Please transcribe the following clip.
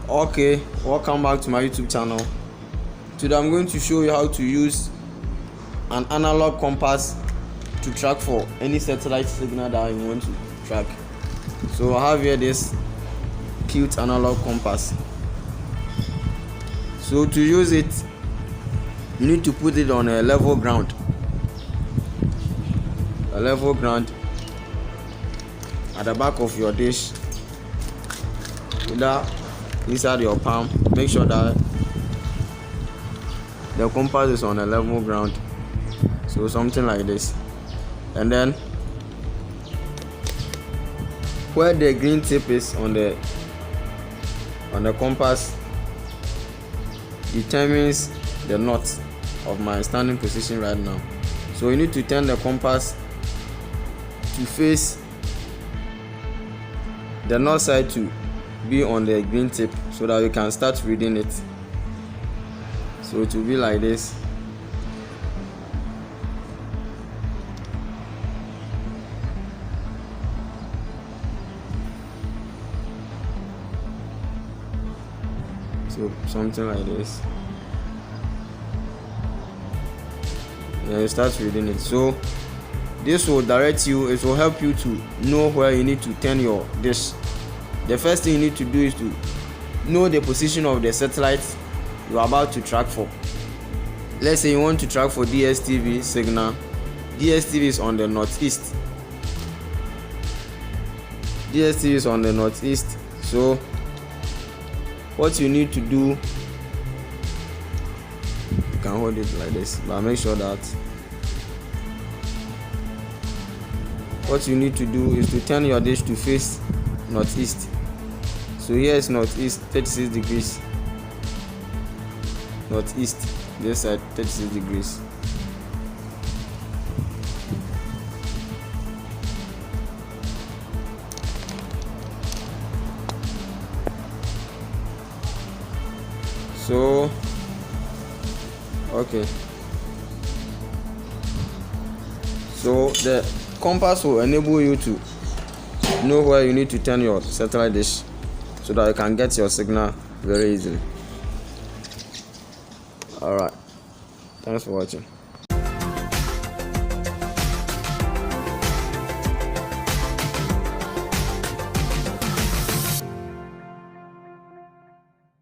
Okay, welcome back to my YouTube channel. Today I'm going to show you how to use an analog compass to track for any satellite signal that you want to track. So I have here this cute analog compass. So to use it, you need to put it on a level ground. A level ground at the back of your dish, either inside your palm. Make sure that the compass is on a level ground, so something like this. And then where the green tip is on the compass determines the north of my standing position right now. So you need to turn the compass to face the north side to be on the green tip so that you can start reading it. So it will be like this. So something like this. Then you start reading it. So this will direct you, it will help you to know where you need to turn your dish. The first thing you need to do is to know the position of the satellite you are about to track for. Let's say you want to track for DSTV signal. DSTV is on the northeast. DSTV is on the northeast. So what you need to do, you can hold it like this, but make sure that what you need to do is to turn your dish to face northeast. So here is northeast, 36 degrees. Northeast, this side 36 degrees. So okay, so the compass will enable you to know where you need to turn your satellite dish so that you can get your signal very easily. Alright, thanks for watching.